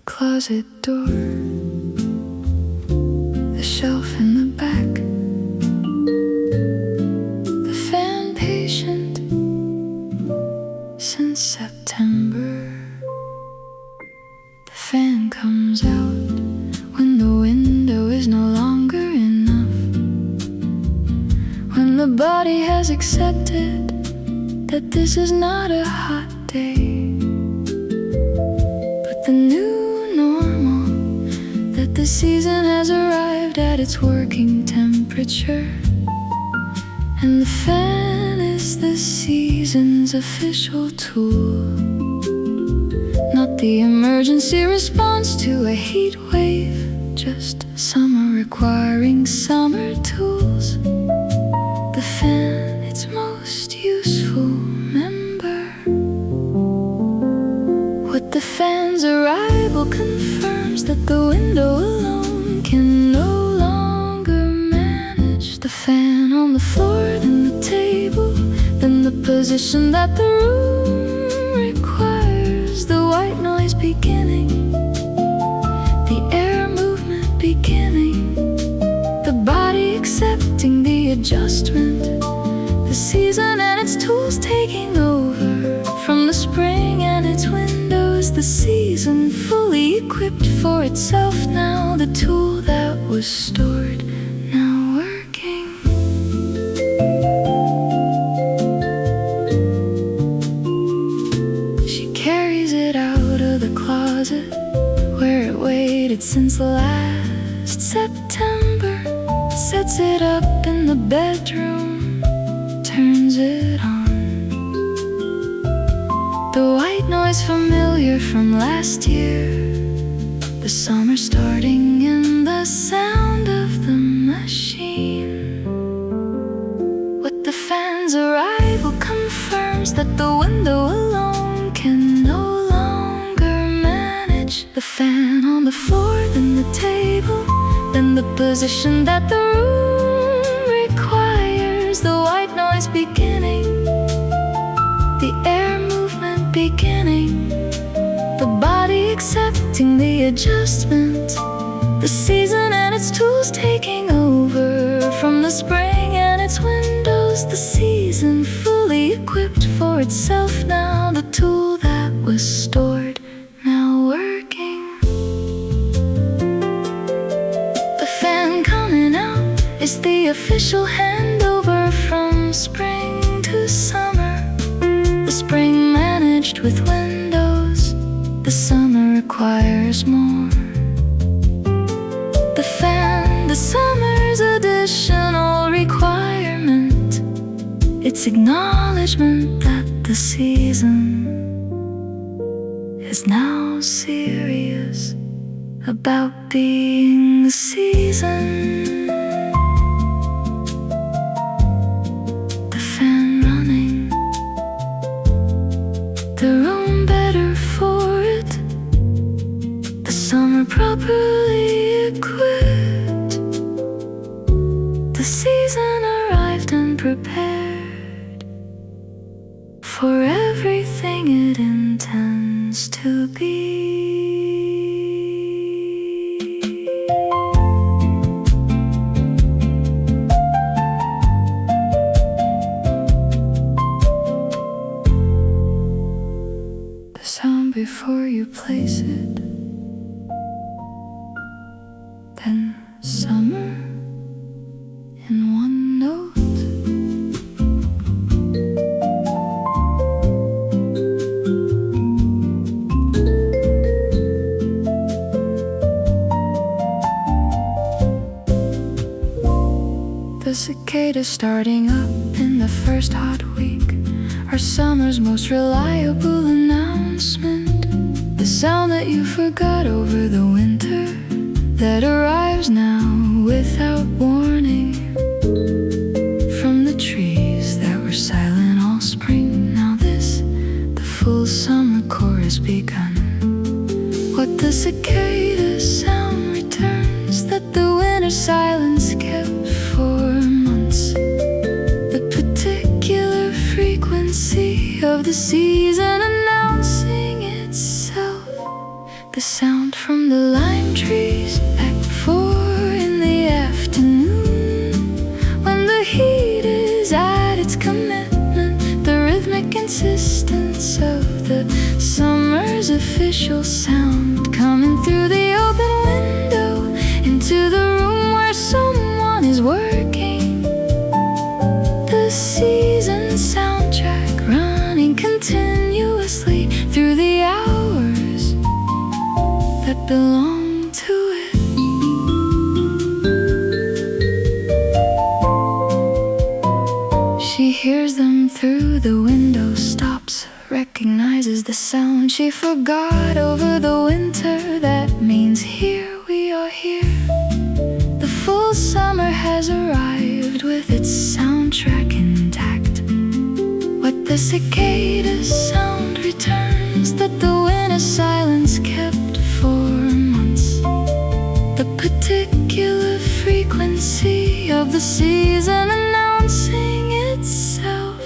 closet door, the shelf in the back, the fan patient since September. The fan comes out when the window is no longer enough, when the body has accepted that this is not a hot day, but the new normal, that the season has arrived at its working temperature, and the fan is the season's official tool, not the emergency response to a heat wave, just summer requiring summer tools. The fan, its most useful member. What the fan's arrival confirms that the window alone can no longer manage. The fan on the floor, then the table, then the position that the room requires. The white noise beginning, the air movement beginning, the body accepting the adjustment, the season and its tools taking over from the spring and its windows. The season fully equipped for itself now, the tool that was stored now working. She carries it out of the closet where it waited since last September, sets it up in the bedroom, turns it on. The white noise familiar from last year, the summer starting in the sound of the machine. What the fan's arrival confirms that the window alone can no longer manage. The fan on the floor, then the table, then the position that the room requires. The white noise beginning, the air movement beginning, the body accepting the adjustment, the season and its tools taking over from the spring and its windows. The season fully equipped for itself now, the tool that was stored now working. The fan coming out is the official handover from spring to summer. The spring managed with windows, the summer requires more. The fan, the summer's additional requirement, its acknowledgement that the season is now serious about being the season. The fan running, the room better for it, the summer properly equipped, the season arrived and prepared for everything it intends to be. The sound before you place it, then summer in one note. The cicada starting up in the first hot week, our summer's most reliable announcement. The sound that you forgot over the winter, that arrives now without warning. From the trees that were silent all spring, now this, the full summer chorus begun. What the cicada sound returns, that the winter silence kept for months. The particular frequency of the season announcing itself, The sound from the lime trees at 4 in the afternoon, when the heat is at its commitment, the rhythmic insistence of the summer's official sound coming through the open window into the room where someone is working. The season soundtrack running continuously through the hours that belong to it. She hears them through the window, stops, recognizes the sound she forgot over the winter. That means here we are here. The full summer has arrived with its soundtrack intact. What the cicadas sound returns that the winter silence kept for months. The particular frequency of the season announcing itself.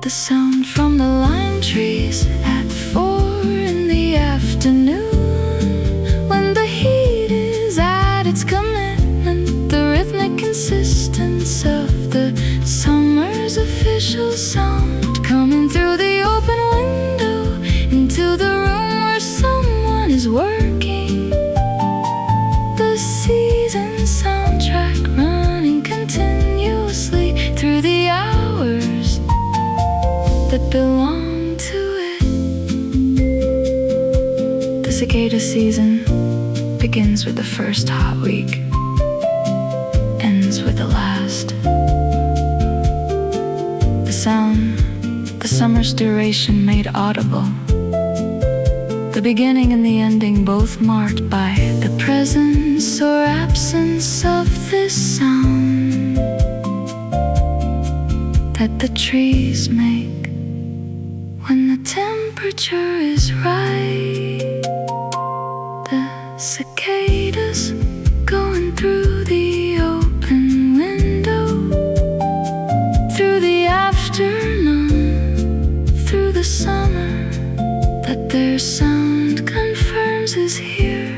The sound from the lime trees at 4 in the afternoon, when the heat is at its commitment, the rhythmic insistence of the summer's official sound coming through the open window into the room where someone is working. The season soundtrack running continuously through the hours that belong to it. The cicada season begins with the first hot week, ends with the last. The sound, the summer's duration made audible. The beginning and the ending both marked by the presence or absence of this sound that the trees make when the temperature is right. The cicadas going through the open window, through the afternoon, through the summer, that their sound confirms is here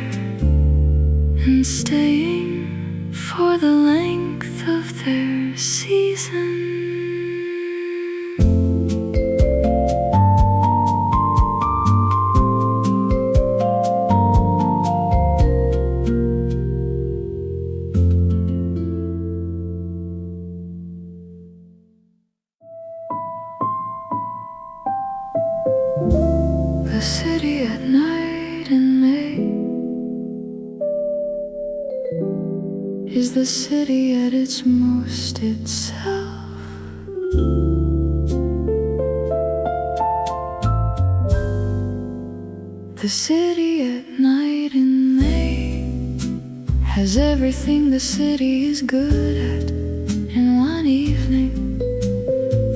and staying for the length of their season. The city at night in May is the city at its most itself. The city at night in May has everything the city is good at in one evening.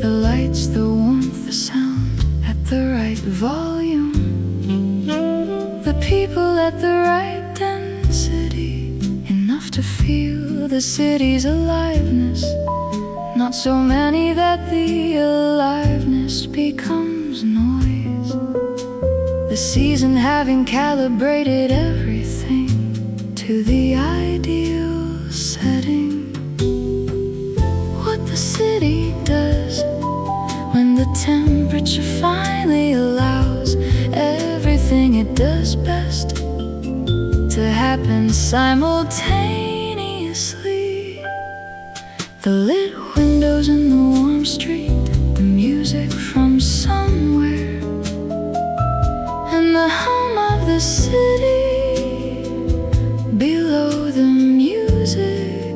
The lights, the warmth, the sound at the right volume, the people at the right density, enough to feel the city's aliveness. Not so many that the aliveness becomes noise. The season having calibrated everything to the ideal setting. What the city does when the temperature finally allows everything it does best to happen simultaneously. The lit windows in the warm street, the music from somewhere, and the hum of the city below the music.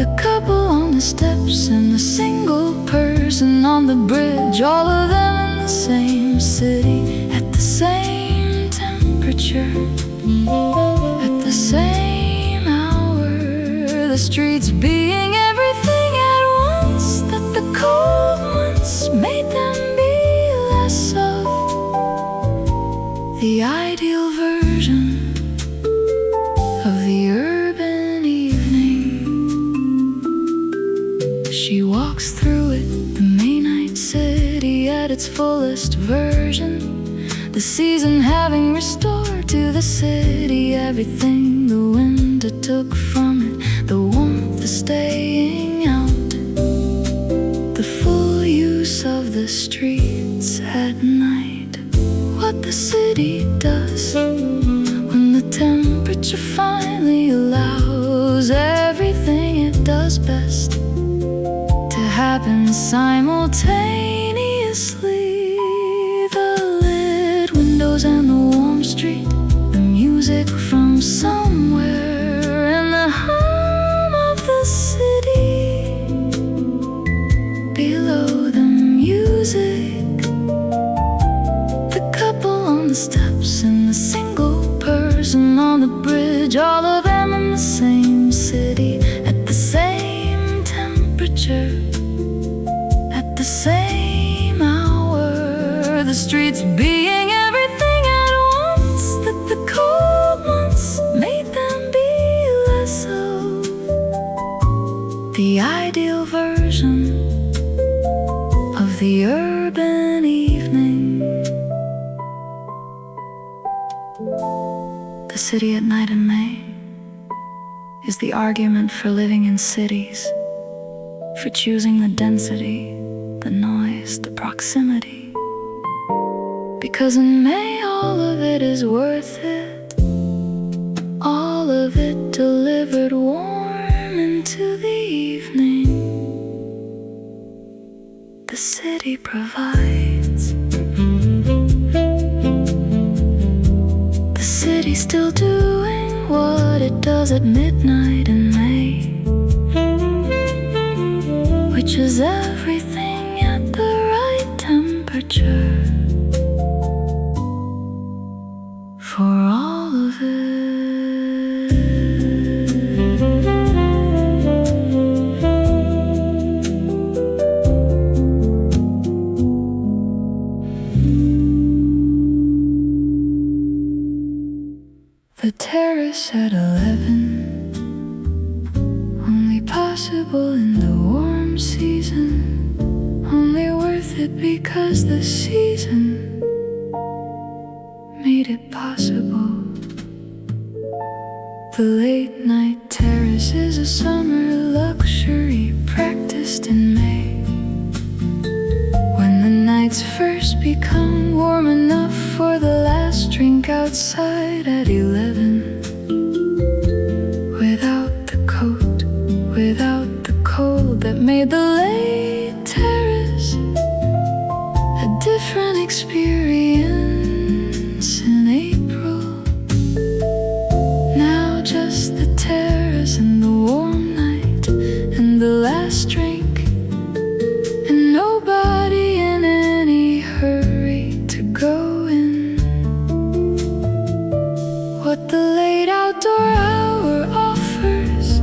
The couple on the steps and the single person on the bridge, all of them in the same city at the same temperature, at the same hour. The streets being everything at once that the cold months made them be less of. The ideal version of the urban evening. She walks through it, the May night city at its fullest version. The season having restored to the city everything the winter took from it, the warmth, the staying out, the full use of the streets at night. What the city does when the temperature finally allows everything it does best to happen simultaneously. The lit windows and the warm street, the music from somewhere, and the hum of the city below the music. The couple on the steps and the single person on the bridge, all of them in the same city at the same temperature, at the same hour. The streets being everything at once that the cold months made them be less of. The ideal version of the urban evening. The city at night in May is the argument for living in cities, for choosing the density, the noise, the proximity. Because in May all of it is worth it, all of it delivered warm into the evening. The city provides. The city still doing what it does at midnight in May, which is everything at the right temperature for all of it. The terrace at 11, only possible in the warm season, only worth it because the season made it possible. The late night terrace is a summer luxury practiced in May, when the nights first become warm enough for the last drink outside at 11. Without the coat, without the cold that made the late terrace a different experience in April. Now just the terrace and the warm night and the last drink, and nobody in any hurry to go in. What the late outdoor hour offers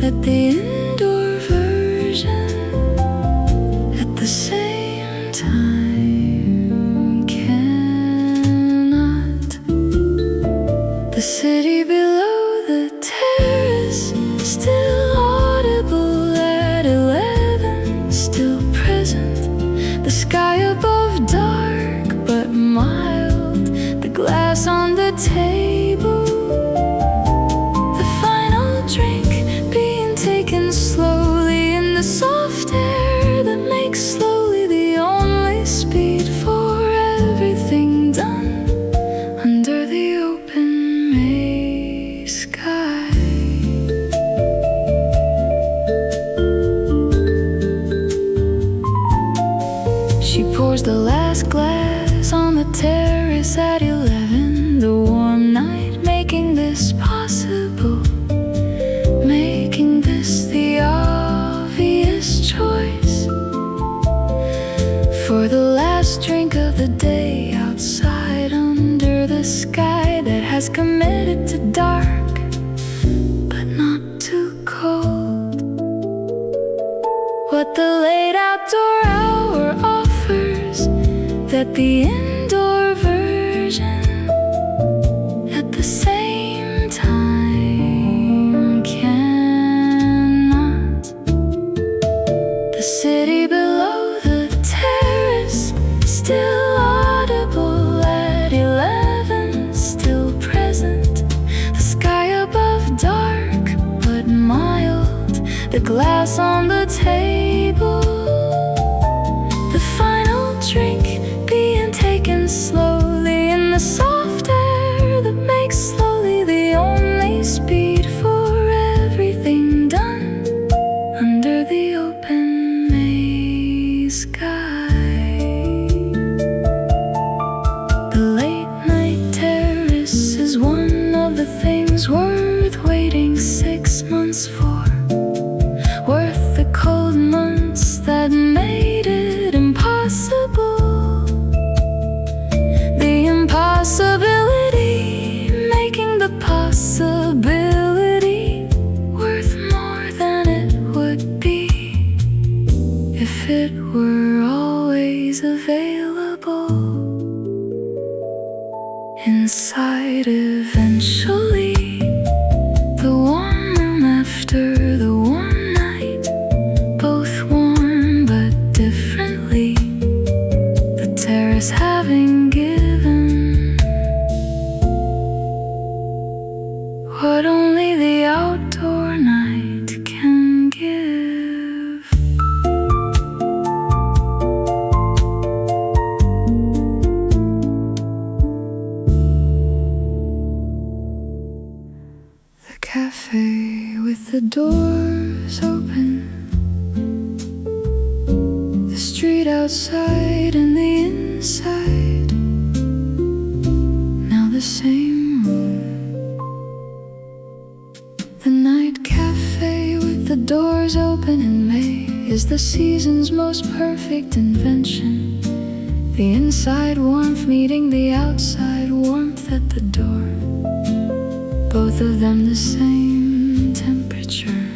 that the indoor version at the same time cannot. The city below the terrace still audible at 11, still present. The sky above dark but mild, the glass on the table, the final drink being taken slowly in the soft air that makes slowly the only speed for everything done under the open May sky. She pours the last glass on the terrace at 11, the warm night making this possible, making this the obvious choice for the last drink of the day outside under the sky that has committed to dark but not too cold. What the late outdoor hour offers that the indoor version at the same time cannot. The city below the terrace still audible at glass on the table, the final drink being taken slowly in the soft air that makes slowly the only speed for everything done under the open May sky. The late night terrace is one of the things worth waiting 6 months for, worth the cold months that made it impossible. The impossibility making the possibility worth more than it would be if it were always available inside eventually. The warm room after the warm night, both warm but differently. The terrace having given what only the outdoor night can give. The cafe with the doors open, the street outside and the inside, now the same room. The night cafe with the doors open in May is the season's most perfect invention. The inside warmth meeting the outside warmth at the door, both of them the same temperature.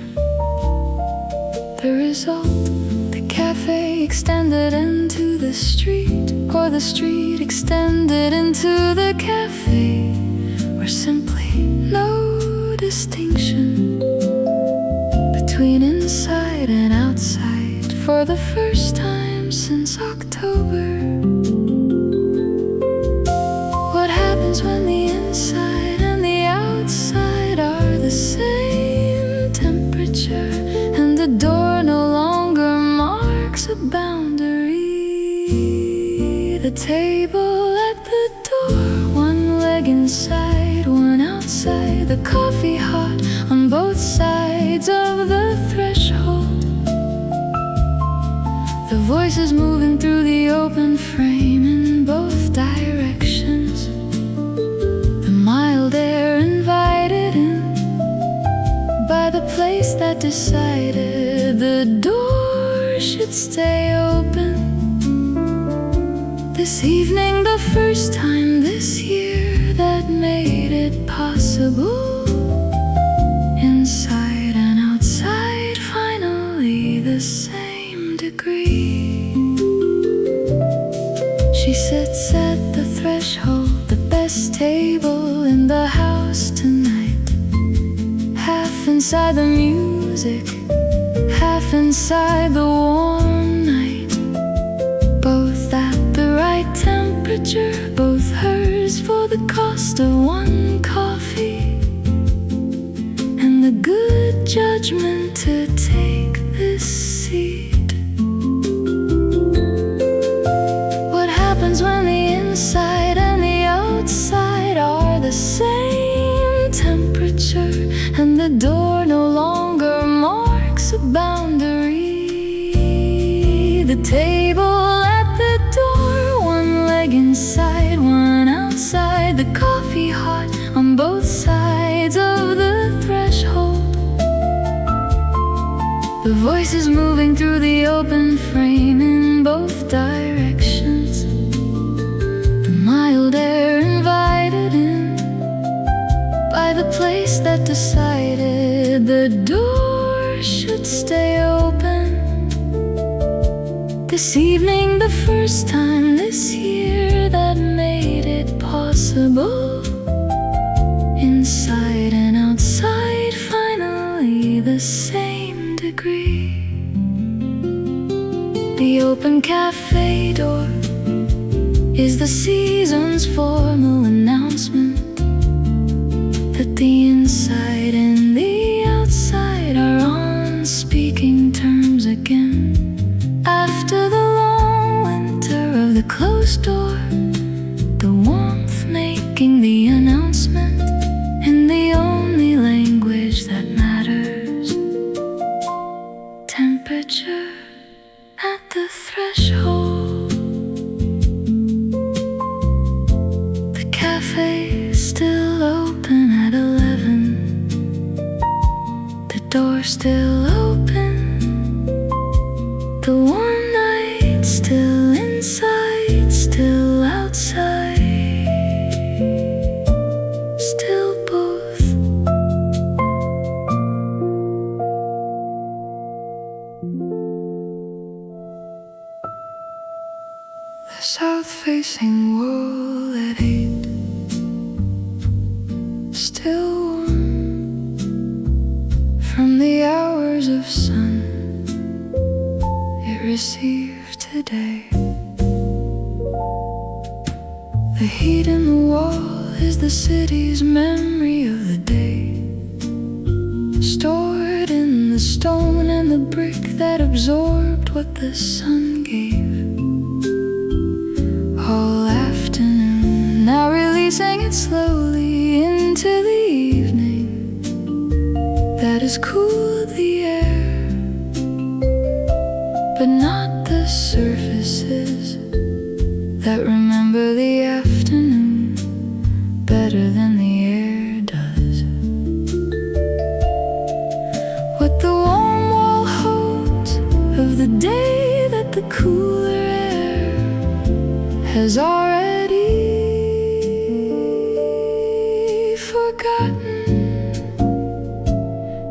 The result, the cafe extended into the street, or the street extended into the cafe, or simply no distinction between inside and outside for the first time since October. What happens when the inside and the outside are the same temperature, and the door no longer marks a boundary? The table at the door, one leg inside, one outside, the coffee hot on both sides of the threshold. The voices moving through the open frame in both directions. The mild air invited in by the place that decided the door should stay open. This evening, the first time this year that made it possible. Inside and outside, finally the same degree. She sits at the threshold, the best table in the house tonight. Half inside the music, half inside the warm night. Both at the right temperature, both hers for the cost of one coffee, and the good judgment to take this seat. What happens when the inside and the outside are the same temperature, and the door no longer marks a boundary? The table at the door, one leg inside, one outside, the coffee hot on both sides of the threshold. The voices moving through the open frame in both directions. The mild air invited in by the place that decided the door should stay open. This evening, the first time this year that made it possible. Inside and outside, finally the same degree. The open cafe door is the season's formal announcement that the inside and the outside are on speed. still open, the warm night still inside, still outside, still both. The south-facing wall at 8, still warm from the hours of sun it received today. The heat in the wall is the city's memory of the day, stored in the stone and the brick that absorbed what the sun gave. All afternoon, now releasing it slowly into the evening that has cooled the air, but not the surfaces that remember the afternoon better than the air does. What the warm wall holds of the day that the cooler air has already forgotten.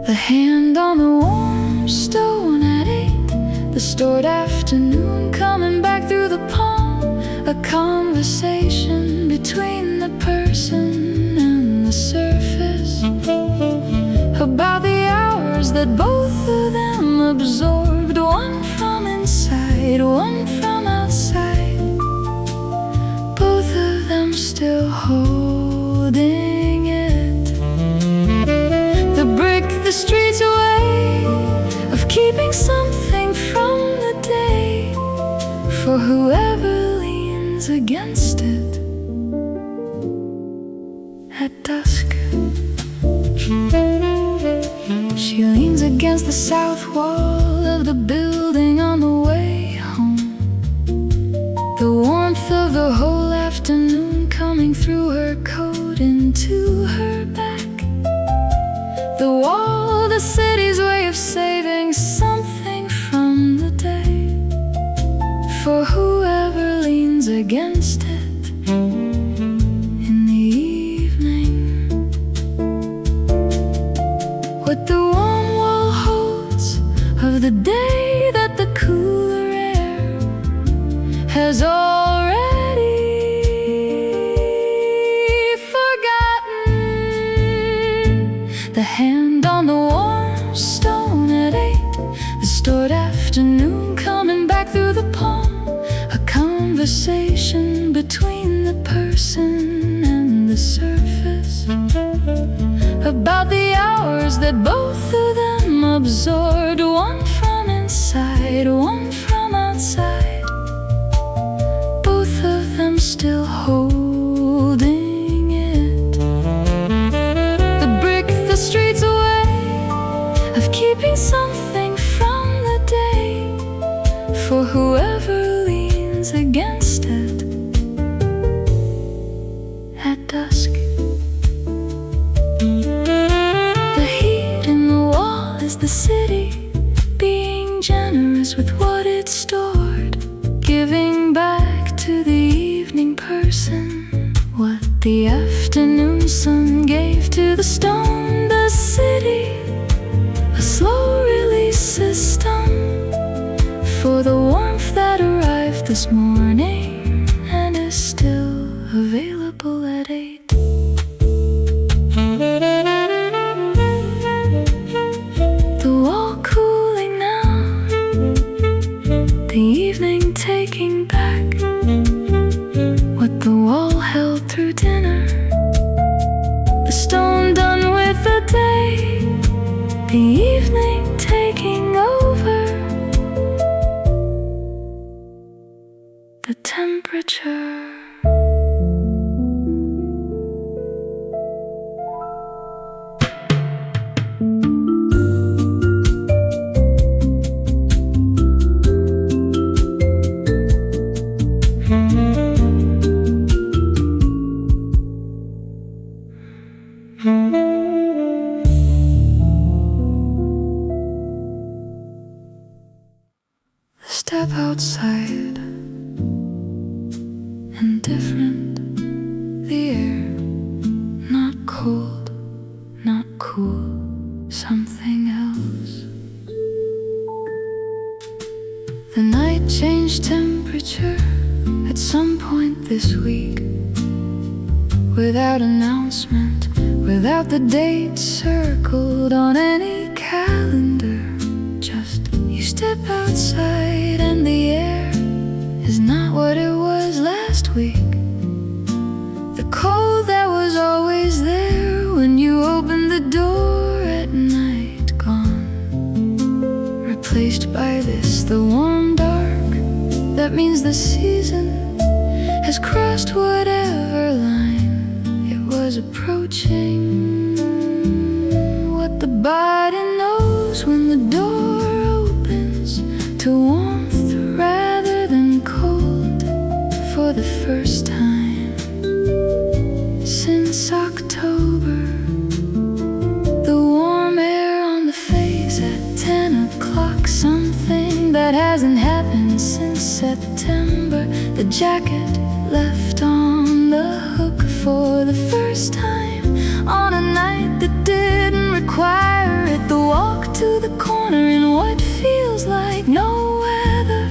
The hand on the warm stone at 8, the stored afternoon coming back through the palm, a conversation between the person and the surface about the hours that both of them absorbed, one from inside, one from outside, both of them still holding it. The brick the streets away of keeping something from the day for whoever leans against it at dusk. She leans against the south wall of the building on the way home, the warmth of the whole afternoon coming through her coat into her back. The wall, the city's way of saving something from the day for whoever leans against it in the evening. What the warm wall holds of the day that the cooler air has already forgotten. The hand on the warm stone at 8, the stored afternoon coming back through the palm, a conversation between the person and the surface about the hours that both of them absorbed, one from inside, one from outside, both of them still holding it. The brick the streets away of keeping something from the day for whoever leans against it at dusk. The heat in the wall is the city being generous with what it stored, giving back to the evening person what the afternoon sun gave to the stone. The city, a slow release system for the warmth that arrived this morning and is still available at 8. The wall cooling now, the evening taking back what the wall held through dinner, the stone done with the day, the evening taking over, the temperature. outside and different. The air, not cold, not cool, something else. The night changed temperature at some point this week, without announcement, without the date circled on any calendar. Just you step outside and the air is not what it was last week. The cold that was always there when you opened the door at night, gone, replaced by this, the warm dark. That means the season has crossed whatever line it was approaching. What the body knows when the door opens to warmth rather than cold. For the first time since October, the warm air on the face at 10 o'clock, something that hasn't happened since September. The jacket left on the hook for the first time on a night that didn't require it. The walk to the corner in what feels like no weather,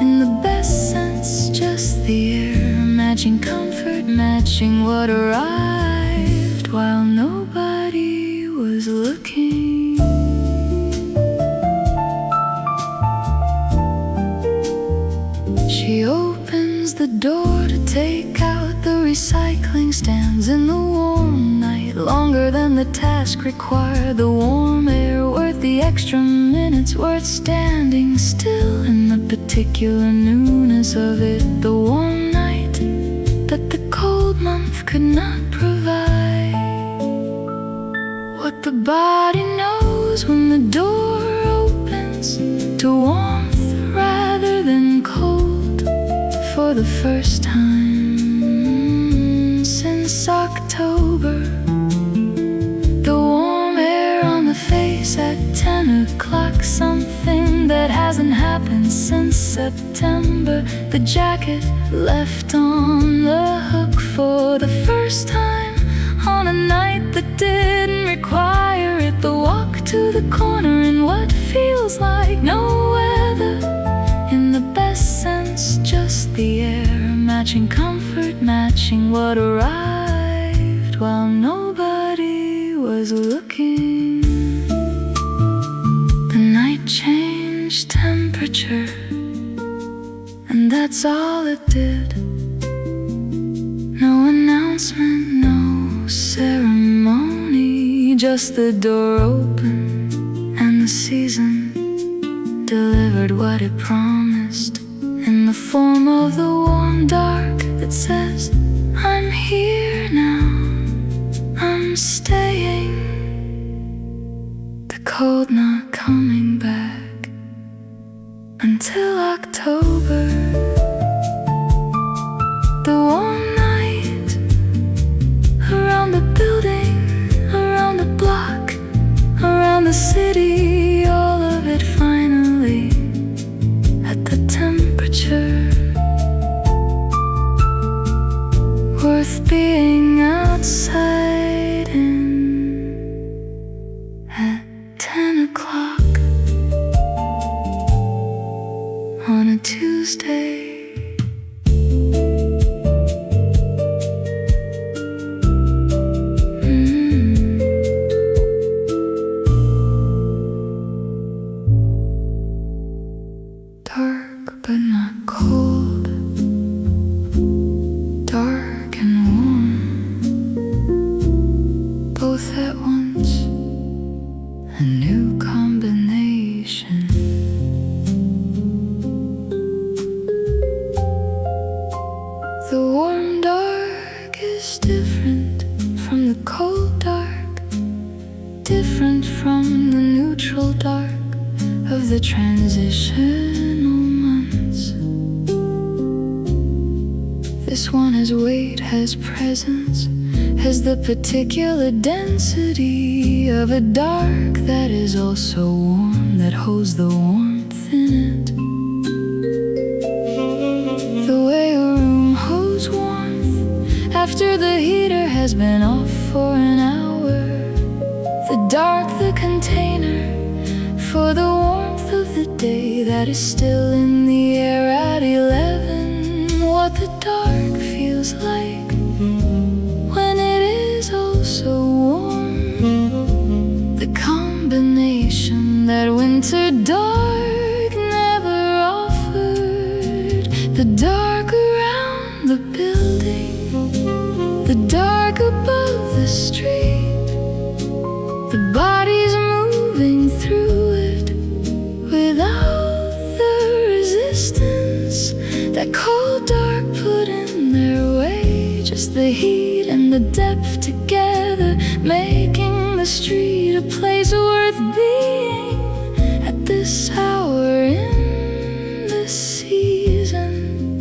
in the best sense, just the air, matching comfort, matching what arrived while nobody was looking. She opens the door to take out the recycling stands in the warm night, longer than the task required. The warm air worth the extra minutes, worth standing still in the particular newness of it. The warm night that the cold month could not provide. What the body knows when the door opens to warmth rather than cold. For the first time since October, the warm air on the face at 10 o'clock, something that hasn't happened since September. The jacket left on the hook for the first time on a night that didn't require it. The walk to the corner in what feels like no weather, in the best sense, just the air, matching comfort, matching what arrived while nobody was looking. The night changed temperature, and that's all it did. No announcement, no ceremony, just the door open and the season delivered what it promised, in the form of the warm dark that says, I'm here now, I'm staying. The cold not coming back until October. The warm night around the building, around the block, around the city, all of it finally at the temperature worth being outside in at 10 o'clock on a Tuesday. Dark but not cold, dark and warm, both at once, a new combination. The warm dark is different from the cold dark, different from the neutral dark of the transitional months. This one has weight, has presence, has the particular density of a dark that is also warm, that holds the warmth in it. after the heater has been off for an hour. The dark, the container for the warmth of the day that is still in the air at 11. What the dark feels like when it is oh so warm. The combination that winter dark never offered. The dark around the building, the dark above the street, the bodies moving through it without the resistance that cold dark put in their way. Just the heat and the depth together, making the street a place worth being at this hour in this season.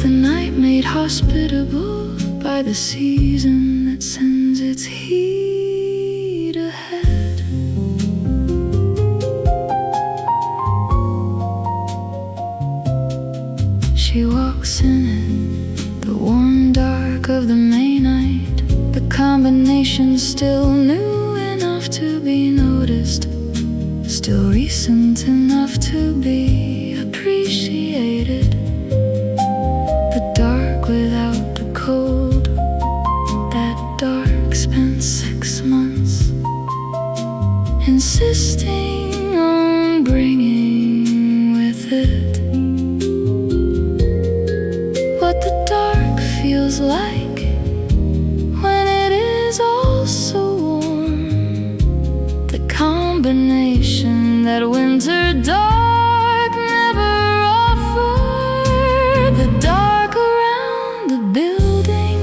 The night made hospitable by the season that sends its heat ahead. She walks in it, the warm dark of the May night. The combination still new enough to be noticed, still recent enough to be appreciated. The dark without the cold, that dark spent 6 months insisting on bringing with it what the dark feels like when it is all so warm. The combination that winter dark never offered. The dark around the building,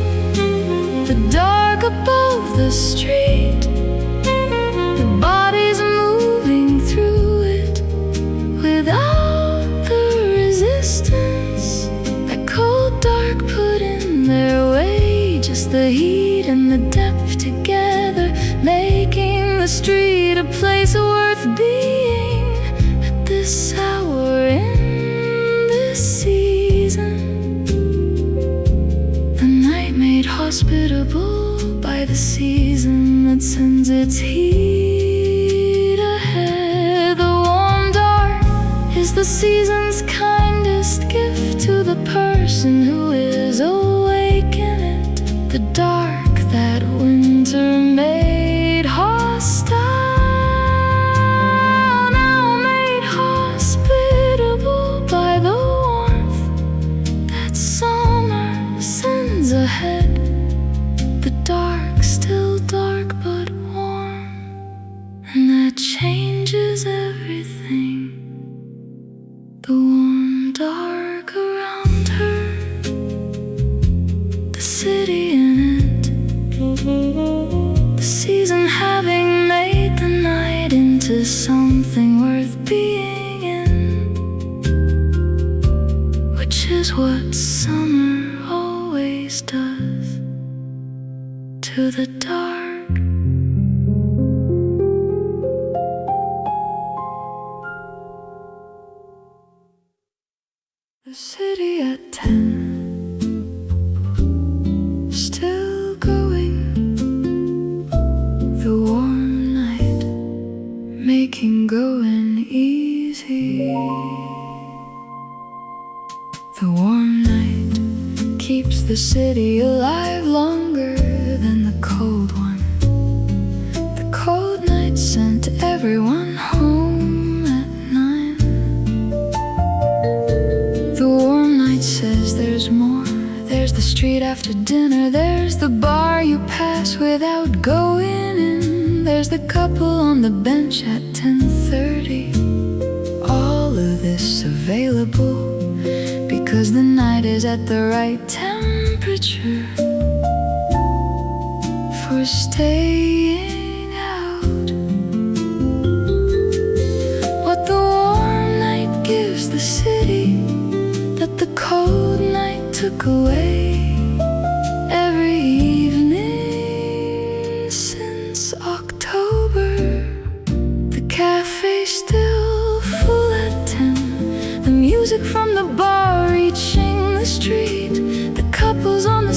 the dark above the street, the bodies moving through it without the resistance that cold dark put in their way. Just the heat and the depth together, making the street a place worth being at this hour in this season. The night made hospitable by the season that sends its heat ahead. The warm dark is the season's kindest gift to the person who is awake in it. The dark that winter made hostile, now made hospitable by the warmth that summer sends ahead. The dark, still dark but warm, and that changes everything. The warm dark around her, the city in it, the season having made the night into something worth being in, which is what summer always does to the dark. The city at 10, still going. The warm night, making going easy. The warm night keeps the city alive longer than the cold one. The cold night sent everyone home at 9. The warm night says there's more. There's the street after dinner, there's the bar you pass without going in, there's the couple on the bench at 10:30. All of this available because the night is at the right temperature for staying out. What the warm night gives the city that the cold night took away. Every evening since October, the cafe's still full at 10. The music from the bar reaching the street, the couples on the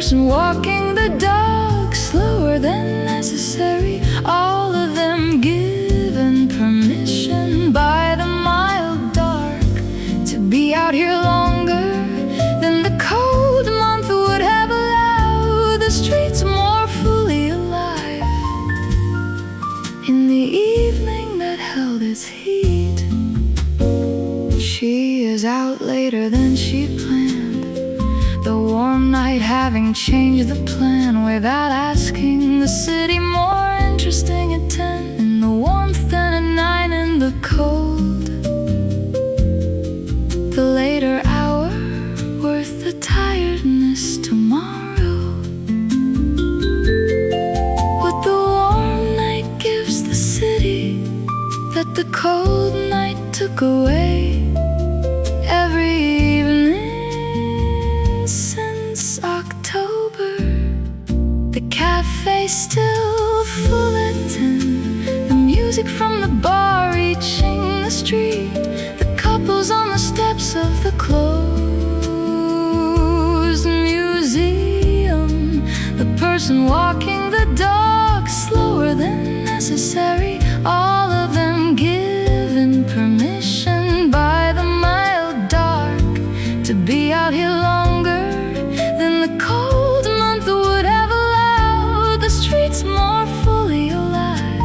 person walking the dog slower than necessary, all of them given permission by the mild dark to be out here longer than the cold month would have allowed. The streets more fully alive in the evening that held its heat. She is out later than she planned, the warm night having changed the plan without asking. The city more interesting at 10 in the warmth than at 9 in the cold. The later hour worth the tiredness tomorrow. What the warm night gives the city that the cold night took away. Every evening since October, the cafe still full at 10. The music from the bar reaching the street, the couples on the steps of the closed museum, the person walking the dog slower than necessary, all of them given permission by the mild dark to be out here longer than the cold month would have allowed. The streets more fully alive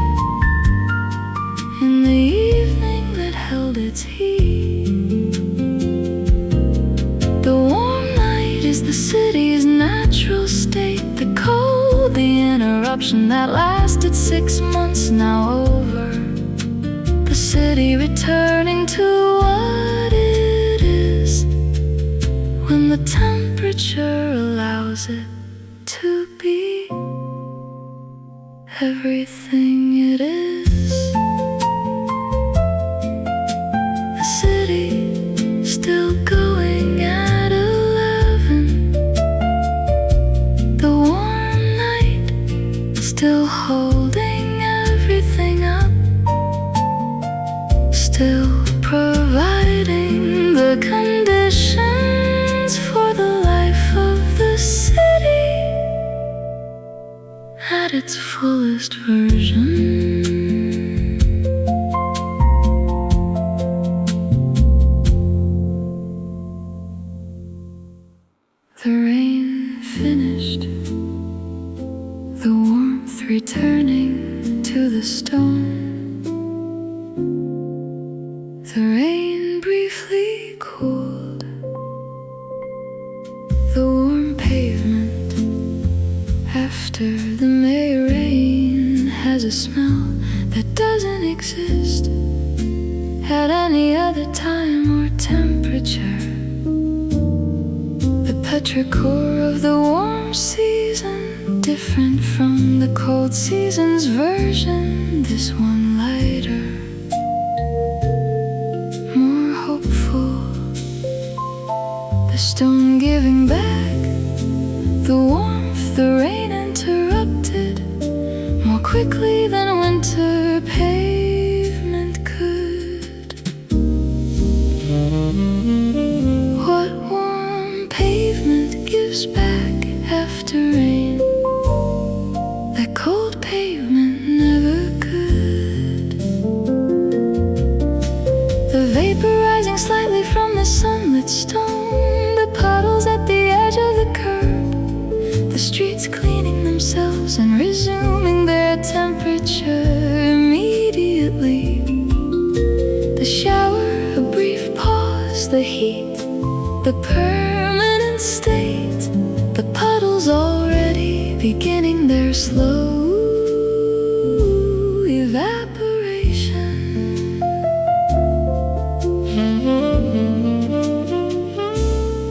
in the evening that held its heat. The warm night is the city's natural state. The cold, the interruption that lasted 6 months, now over. The city returning to what it is when the temperature allows it to be everything it is. The city still going at 11. The warm night still holding everything up, still providing the conditions for the life of the city at its fullest version. The rain finished, the warmth returning to the stone. The rain briefly cooled the warm pavement. After the May rain has a smell that doesn't exist at any other time or temperature. The petrichor of the warm season, different from the cold season's version. This one lighter, more hopeful. The stone giving back the warmth the rain interrupted more quickly than winter pavement could. What warm pavement gives back after rain that cold pavement never could? The vapor rising slightly from the sunlit stone, the puddles at the edge of the curb, the streets cleaning themselves and resuming their temperature immediately. The shower, a brief pause, the heat, the permanent state, the puddles already beginning their slow evaporation.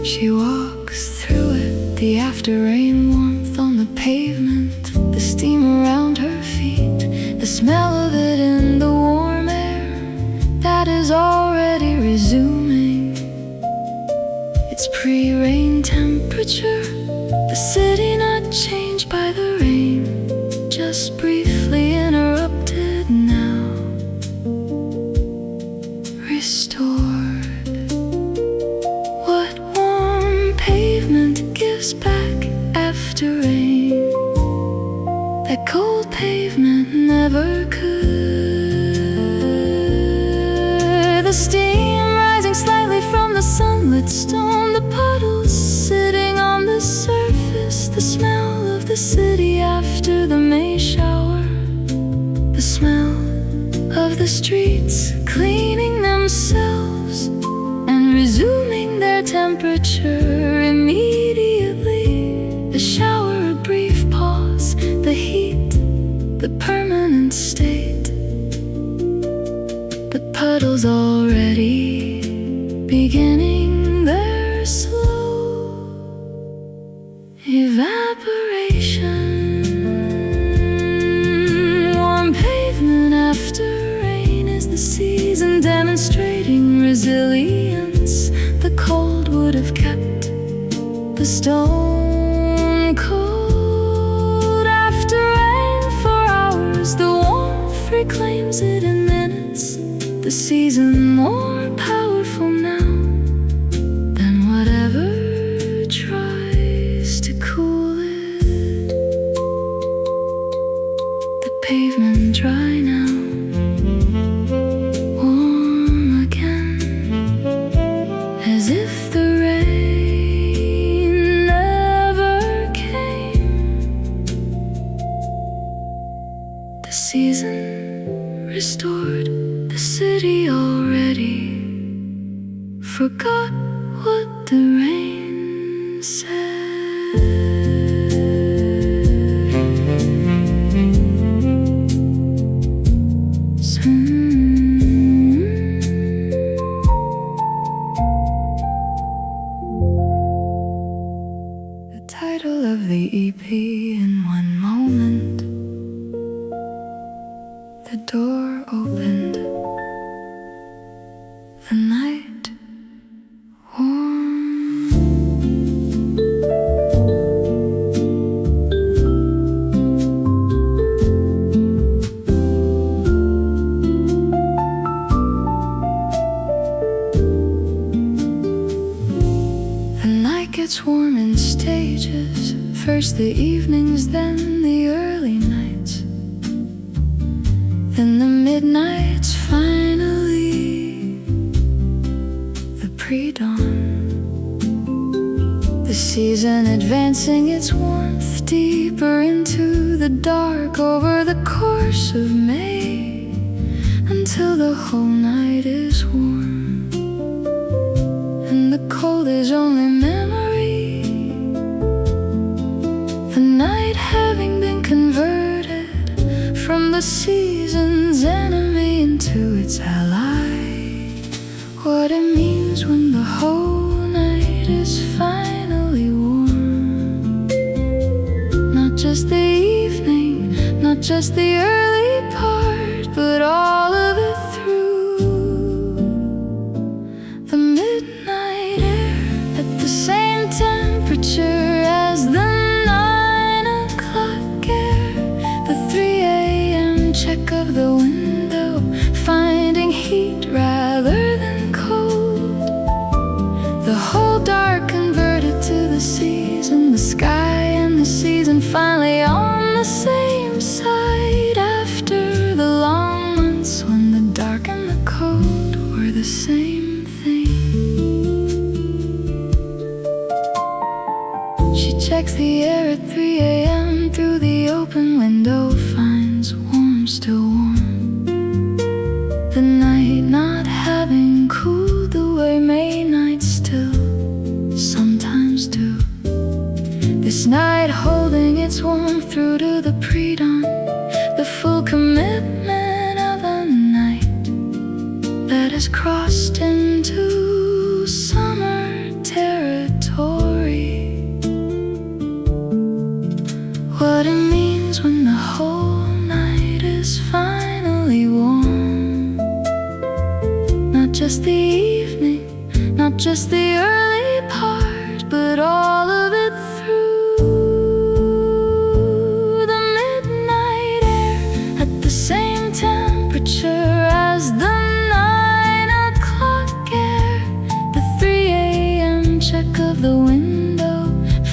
She walks through it, the after rain warmth on the pavement, the steam around her feet, the smell of it in the warm air that is already resuming its pre-rain temperature. The city not changed by the rain, just briefly interrupted, now restored. What warm pavement gives back after never could. The steam rising slightly from the sunlit stone, the puddles sitting on the surface, the smell of the city after the May shower, the smell of the streets cleaning themselves and resuming their temperature immediately. The shower, a brief pause, the heat, the permanent state. The puddles already beginning their slow evaporation. Warm pavement after rain is the season demonstrating resilience. The cold would have kept the stone cold after rain for hours. The warmth reclaims it in minutes. The season more powerful now than whatever tries to cool it. The pavement dry now, warm again, as if the rain never came. The season restored, the city already forgot what the rain said. The title of the EP in one moment. The door opened. The night warm. The night gets warm in stages. First the evenings, then the early nights, then the midnights, finally the pre-dawn. The season advancing its warmth deeper into the dark over the course of May, until the whole night is warm and the cold is only memory. The night having been converted from the season's enemy into its ally. What it means when the whole night is finally warm. Not just the evening, not just the early part, but all of it through. The midnight air at the same temperature as the 9 o'clock air. The 3 a.m. check of the window, finding heat rather than cold. The whole dark converted to the season, the sky and the season finally on the same side. After the long months when the dark and the cold were the same thing. She checks the air at 3 a.m. through the open window, finds warm, still warm. The night not having cooled the way May nights still sometimes do. This night holding its warmth through to the pre-dawn, the full commitment of a night that has crossed into summer territory. What it means when the whole night is finally warm. Not just the evening, not just the early part, but all of it through. The midnight air at the same temperature as the 9 o'clock air. The 3 a.m. check of the window,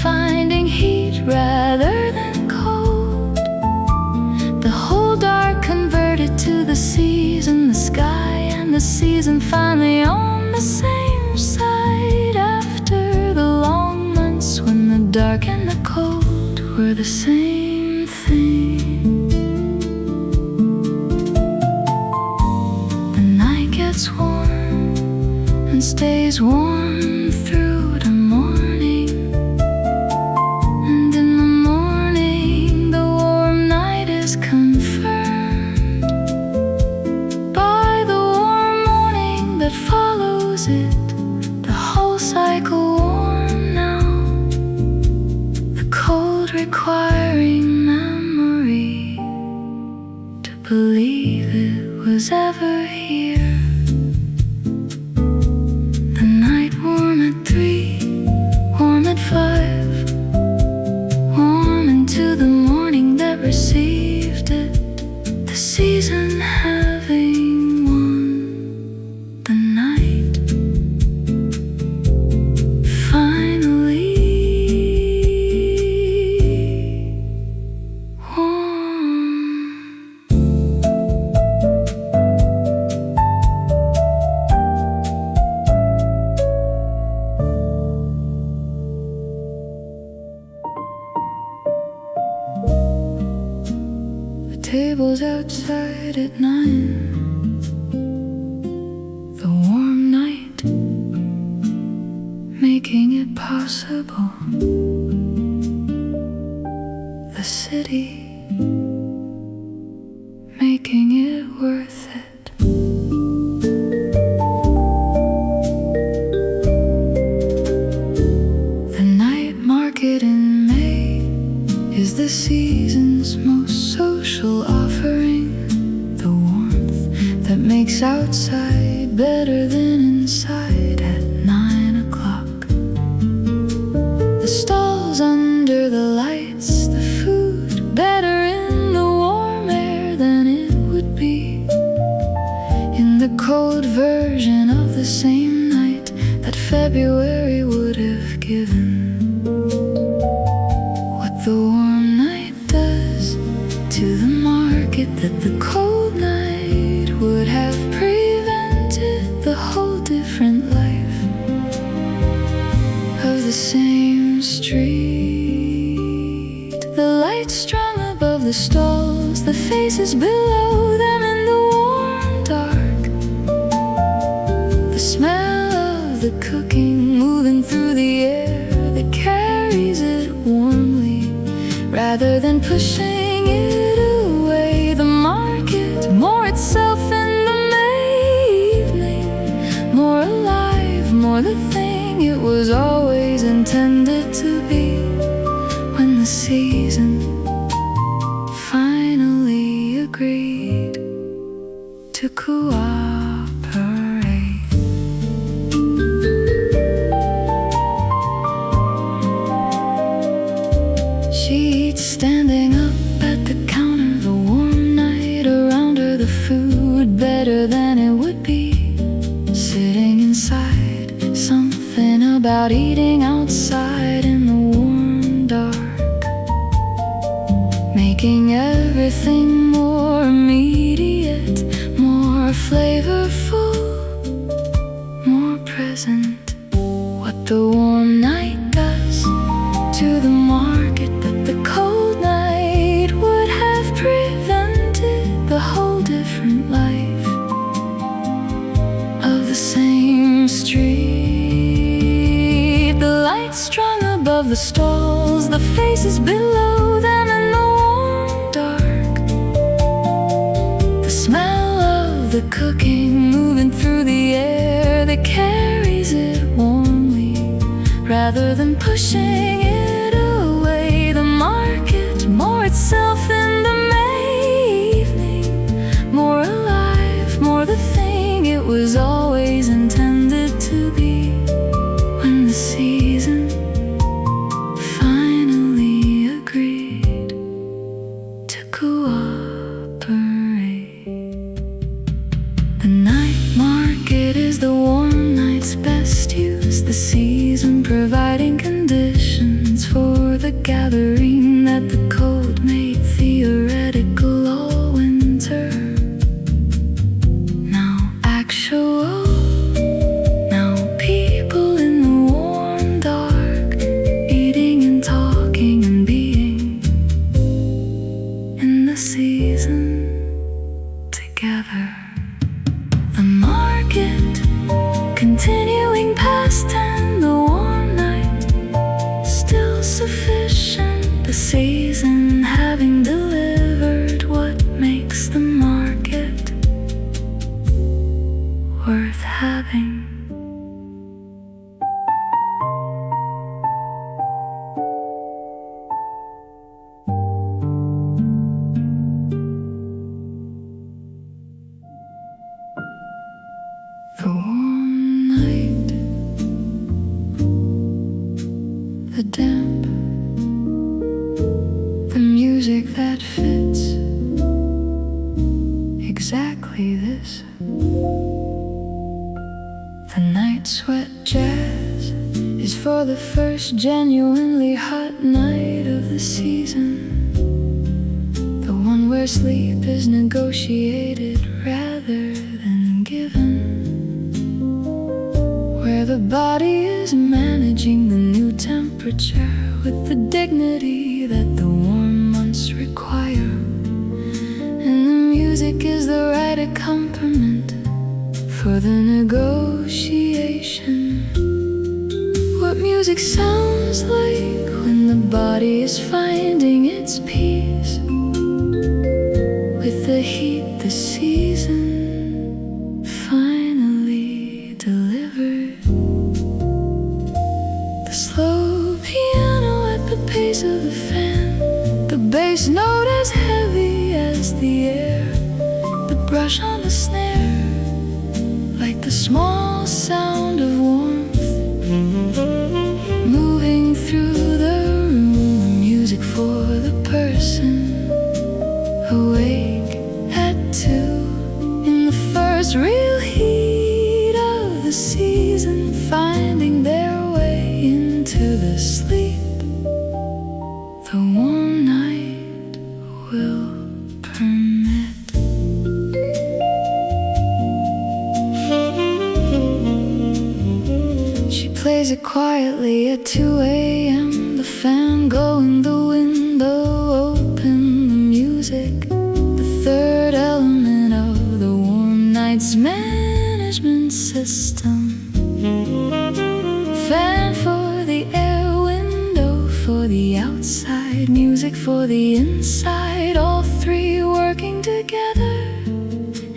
finding heat rather than cold. The whole dark season finally on the same side, after the long months when the dark and the cold were the same thing. The night gets warm and stays warm through the morning, and in the morning the warm night is confirmed by the warm morning that follows it. The whole cycle warm now, the cold requiring memory to believe it was ever here. The night warm at 3, warm at 5, warm into the morning that received it. The season having won the night. Finally warm. The table's outside at 9. The warm night making it possible. The city making it worth it. The night market in May is the season's most social offering. The warmth that makes outside better than inside at 9 o'clock. The stalls under the lights, the food better in the warm air than it would be in the cold version of the same night that February would have given. What the warm night does to the market that the cold night would have prevented, the whole different life of the same street. The lights strung above the stalls, the faces below them in the warm dark. The smell of the cooking moving through the air that carries it warmly rather than pushing it away. The market, more itself in the evening, more alive, more the thing it was always intended to be. When the season finally agreed to cooperate. She eats standing up at the counter, the warm night around her, the food better than it would be sitting inside. Something about eating outside in the warm dark, making everything more immediate, more flavorful, more present. What the warm night does to the market that the cold night would have prevented, the whole different life of the same street. The lights strung above the stalls, the faces below them in the warm dark. The smell of the cooking moving through the air that carries it warmly rather than pushing it away. The market, more itself in the evening, more alive, more the thing it was always intended to be. When the season finally agreed to cooperate. The night market is the warm night's best use, the season providing conditions the damp, the music that fits exactly this. The night sweat jazz is for the first genuinely hot night of the season, the one where sleep is negotiated rather than given, where the body is managing the new temperature with the dignity that the warm months require, and the music is the right accompaniment for the negotiation. What music sounds like when the body is finding its peace with the heat the season finally delivered. The slow piano at the pace of the fan, the bass note as heavy as the air, the brush on the snare like the small sound of warmth moving through the room. The music for the person awake at 2 in the first real heat of the season, finding their way into the sleep the warm night will permit. She plays it quietly at 2 a.m., the fan going, the window open, the music, the third element of the warm night's management system. Fan for the air, window for the outside, music for the inside, all three working together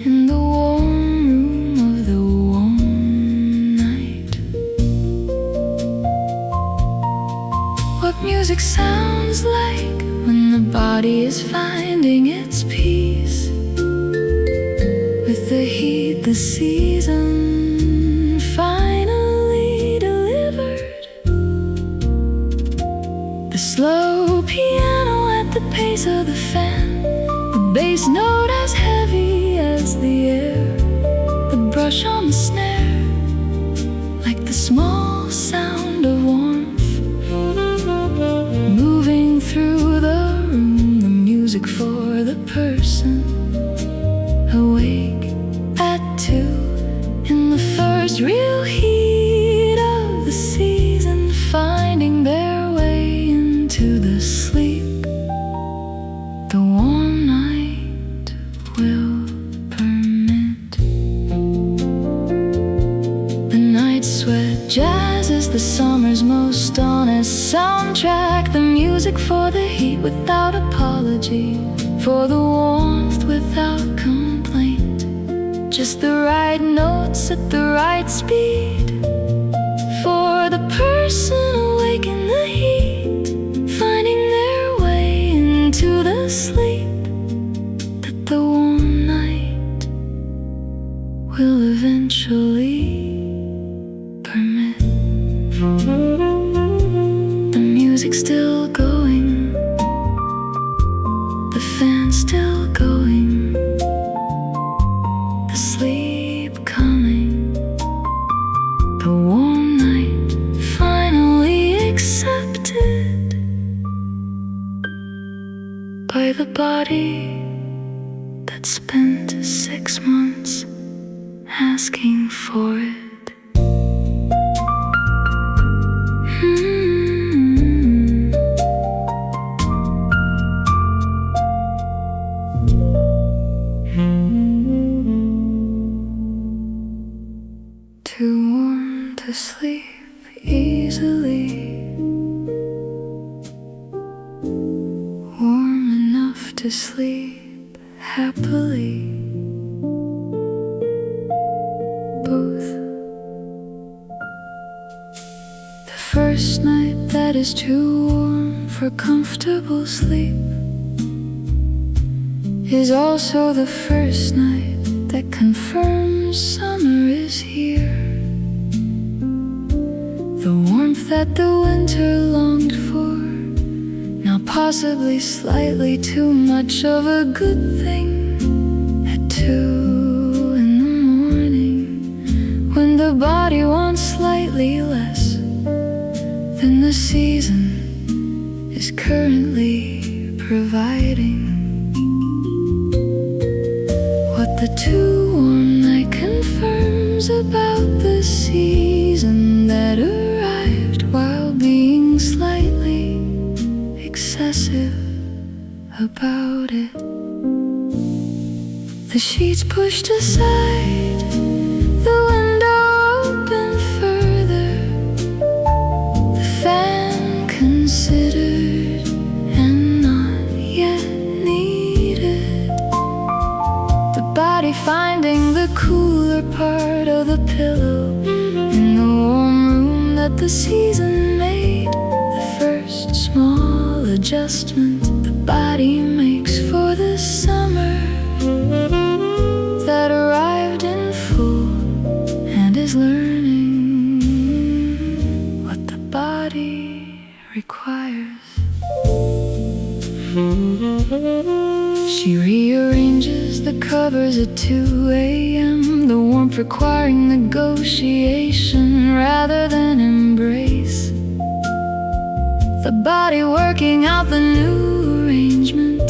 in the warm room of the warm night. What music sounds like when the body is finding its peace with the heat the season finally delivered. The slow piano at the pace of the fan, the bass note as heavy as the air, the brush on the snare like the small sound of warmth moving through the room. The music for the person awake at 2 in the first real heat of the season, finding their way into the sleep the warm night will permit. The night sweat jazz is the summer's most honest soundtrack, the music for the heat without apology, for the warmth without complaint, just the right notes at the right speed, for the person awake in the heat, finding their way into the sleep that the warm night will eventually permit. The music still going, the fan still going, the sleep coming, the warm night finally accepted by the body that spent 6 months asking for it. Too warm to sleep easily, warm enough to sleep happily. Both. The first night that is too warm for comfortable sleep is also the first night that confirms summer is here. The warm warmth that the winter longed for. Now possibly slightly too much of a good thing. At 2 in the morning, when the body wants slightly less than the season is currently providing. What the too warm night confirms about the season that arrived while being slightly excessive about it. The sheets pushed aside, the window opened further, the fan considered and not yet needed. The body finding the cooler part of the pillow in the warm room that the season made. The first small adjustment the body makes for the summer that arrived in full and is learning what the body requires. She rearranges the covers at 2 a.m., the warmth requiring negotiation rather than embrace. The body working out the new arrangement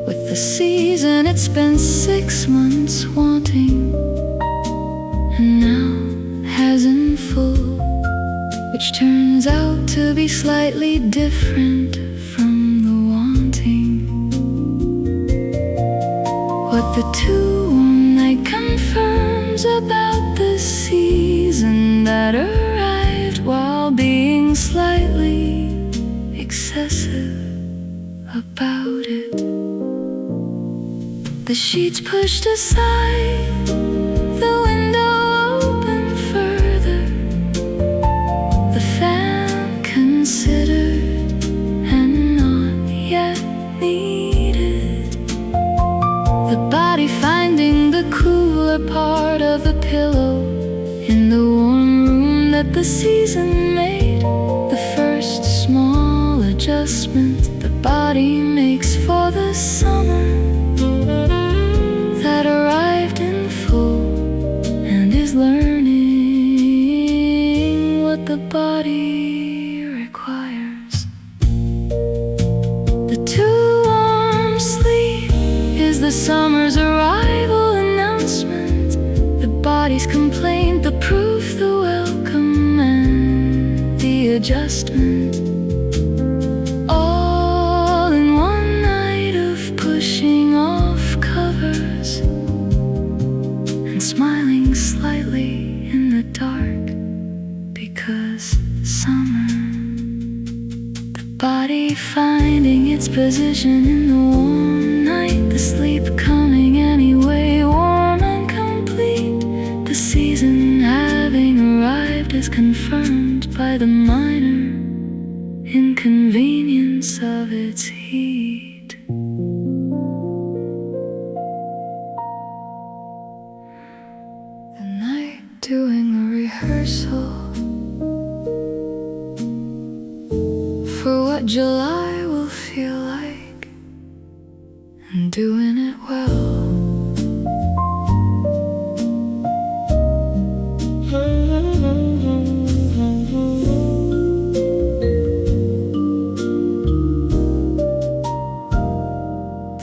with the season it spent 6 months wanting, and now has in full, which turns out to be slightly different from the wanting. What the too warm night confirms about the season that arrived while being slightly excessive about it. The sheets pushed aside, the window opened further, the fan considered and not yet needed. The body finding the cooler part of the pillow in the warm room that the season made. The first small adjustment the body makes for the summer that arrived in full and is learning what the body requires. The too warm sleep is the summer's arrival announcement, the body's complaint, the proof, the welcome, and the adjustment. All in one night of pushing off covers and smiling slightly in the dark, because summer, the body finding its position in the warm night, the sleep coming anyway, warm and complete. The season having arrived is confirmed by the minor inconvenience of its heat. The night doing a rehearsal for what July will feel like, and doing it well.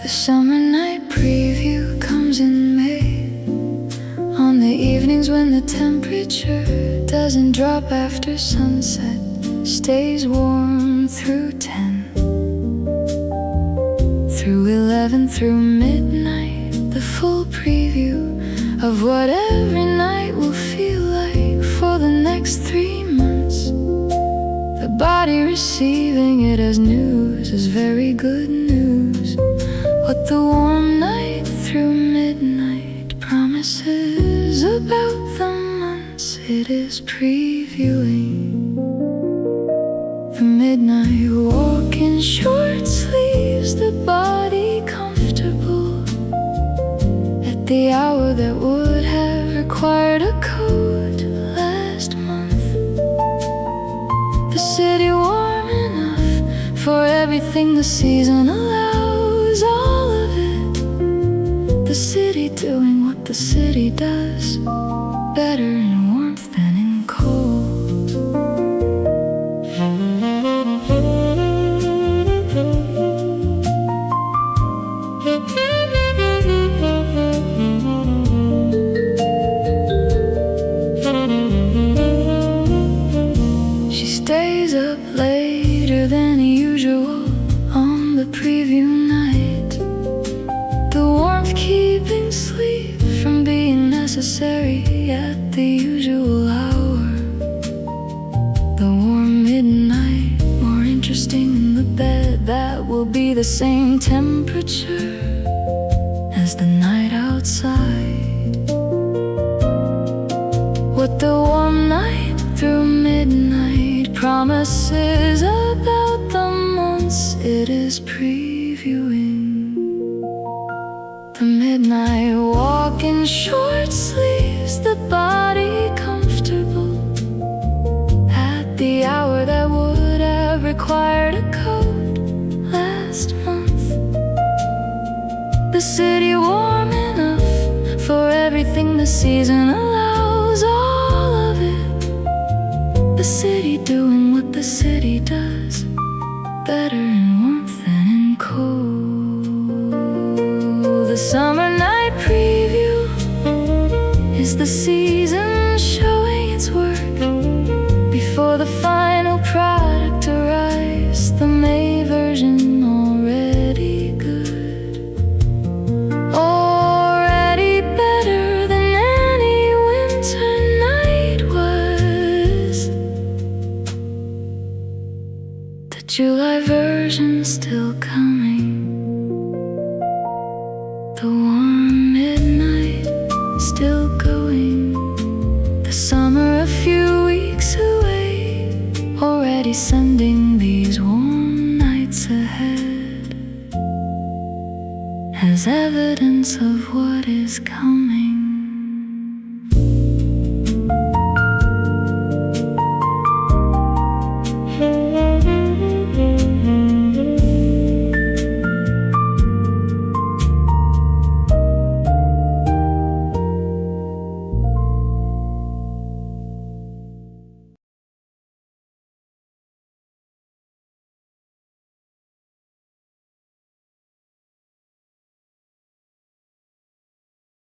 The summer night preview comes in May, on the evenings when the temperature doesn't drop after sunset, stays warm through 10, through 11, through midnight. The full preview of what every night will feel like for the next 3 months. The body receiving it as news is very good news. What the warm night through midnight promises about the months it is previewing. The midnight walk in short sleeves, the body comfortable at the hour that would have required a coat last month. city warm enough for everything the season allows, all of it. The city doing what the city does, better in warmth than in cold. She stays up later than usual on the preview night, the warmth keeping sleep from being necessary at the usual hour. The warm midnight, more interesting in the bed that will be the same temperature as the night outside. What the warm night through midnight promises about the months it is previewing. The midnight walk in short sleeves, the body comfortable at the hour that would have required a coat last month. The city warm enough for everything the season allows, all of it. The city doing what the city does, better in warmth than in cold. The summer night preview is the season showing its work before the final product arrives. The May version already good, already better than any winter night was. The July version still coming, the warm midnight still going. The summer a few weeks away, already sending these warm nights ahead as evidence of what is coming.